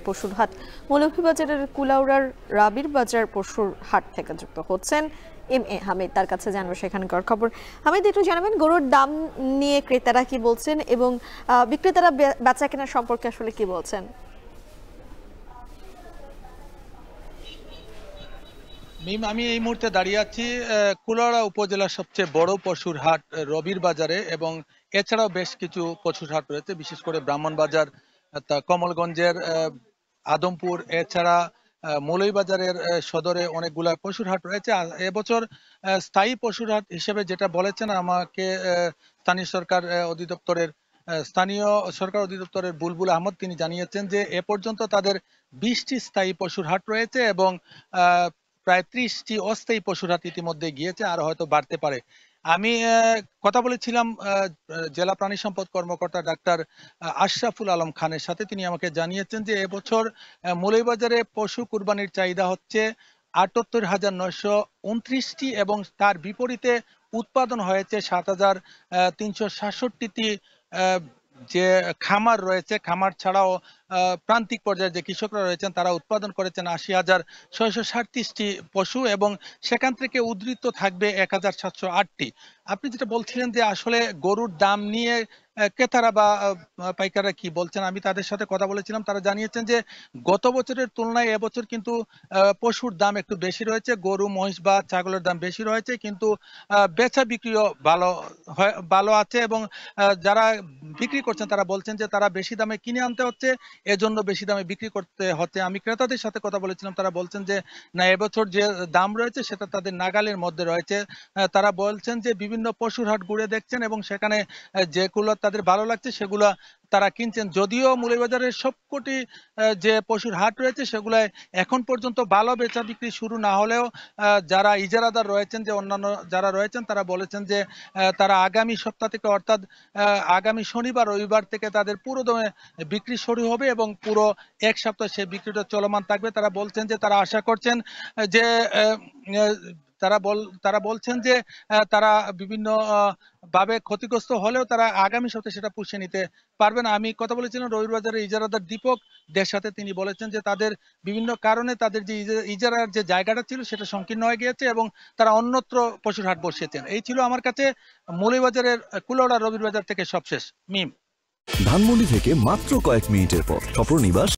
পশুর হাট মৌলভীবাজারের কুলাউড়ার রাবির বাজার পশুর হাট থেকে যুক্ত হচ্ছেন এম এ হামিদ। তার কাছে জানবো সেখানকার খবর। হামিদ, একটু জানাবেন গরুর দাম নিয়ে ক্রেতারা কি বলছেন এবং বিক্রেতারা বেচা কেনা সম্পর্কে আসলে কি বলছেন? মিম, আমি এই মুহূর্তে দাঁড়িয়ে আছি কুলাউড়া উপজেলার সবচেয়ে বড় পশুর হাট রবির বাজারে, এবং এছাড়াও বেশ কিছু পশুর হাট রয়েছে, বিশেষ করে ব্রাহ্মণবাজার, কমলগঞ্জের আদমপুর, এছাড়া মৌলভীবাজারের সদরে অনেকগুলা পশুর হাট রয়েছে। এবছর স্থায়ী পশুর হাট হিসেবে যেটা বলেছেন আমাকে স্থানীয় সরকার অধিদপ্তরের স্থানীয় সরকার অধিদপ্তরের বুলবুল আহমদ, তিনি জানিয়েছেন যে এ পর্যন্ত তাদের 20টি স্থায়ী পশুর হাট রয়েছে এবং প্রায় 30টি অস্থায়ী পশুর হাট ইতিমধ্যে গিয়েছে, আর হয়তো বাড়তে পারে। আমি কথা বলেছিলাম জেলা প্রাণী সম্পদ কর্মকর্তা ডাক্তার আশরাফুল আলম খানের সাথে। তিনি আমাকে জানিয়েছেন যে এবছর মৌলভীবাজারে পশু কুরবানির চাহিদা হচ্ছে 78,929টি এবং তার বিপরীতে উৎপাদন হয়েছে 7,367টি। যে খামার রয়েছে, খামার ছাড়াও প্রান্তিক পর্যায়ে যে কৃষকরা রয়েছেন তারা উৎপাদন করেছেন 80,637টি পশু, এবং সেখান থেকে উদ্ধৃত থাকবে 1,708টি। আপনি যেটা বলছিলেন যে আসলে গরুর দাম নিয়ে ক্রেতারা বা পাইকাররা কি বলছেন, আমি তাদের সাথে কথা বলেছিলাম। তারা জানিয়েছেন যে গত বছরের তুলনায় এবছর কিন্তু পশুর দাম একটু বেশি রয়েছে, গরু মহিষ বা ছাগলের দাম বেশি রয়েছে, কিন্তু বেচা বিক্রিও ভালো আছে, এবং যারা বিক্রি করছেন তারা বলছেন যে তারা বেশি দামে কিনে আনতে হচ্ছে, এজন্য বেশি দামে বিক্রি করতে হচ্ছে। আমি ক্রেতাদের সাথে কথা বলেছিলাম, তারা বলছেন যে না, এবছর যে দাম রয়েছে সেটা তাদের নাগালের মধ্যে রয়েছে। তারা বলছেন যে বিভিন্ন পশুর হাট ঘুরে দেখছেন এবং সেখানে যেগুলো তাদের ভালো লাগছে সেগুলো তারা কিনছেন। যদিও মৌলভীবাজারের সবকটি যে পশুর হাট রয়েছে সেগুলায় এখন পর্যন্ত ভালো বেচা বিক্রি শুরু না হলেও যারা ইজারাদার রয়েছেন, যে অন্যান্য যারা রয়েছেন, তারা বলেছেন যে তারা আগামী সপ্তাহ থেকে, অর্থাৎ আগামী শনিবার রবিবার থেকে তাদের পুরো দমে বিক্রি শুরু হবে এবং পুরো এক সপ্তাহ সে বিক্রিটা চলমান থাকবে। তারা বলছেন যে তারা আশা করছেন যে তারা বলছেন যে তারা বিভিন্ন ভাবে ক্ষতিগ্রস্ত হলেও তারা আগামী সপ্তাহে সেটা পুষিয়ে নিতে পারবেন। আমি কথা বলেছিলাম রবির বাজারের ইজারাদার দীপক দের সাথে। তিনি বলেছেন যে তাদের বিভিন্ন কারণে তাদের যে ইজারার যে জায়গাটা ছিল সেটা সংকীর্ণ হয়ে গিয়েছে এবং তারা অন্যত্র পশুর হাট বসিয়েছেন। এই ছিল আমার কাছে মৌলভীবাজারের কুলাউড়া রবির বাজার থেকে সবশেষ। মিম, ধানমন্ডি থেকে মাত্র কয়েক মিনিটের পথ, স্বপ্ননিবাস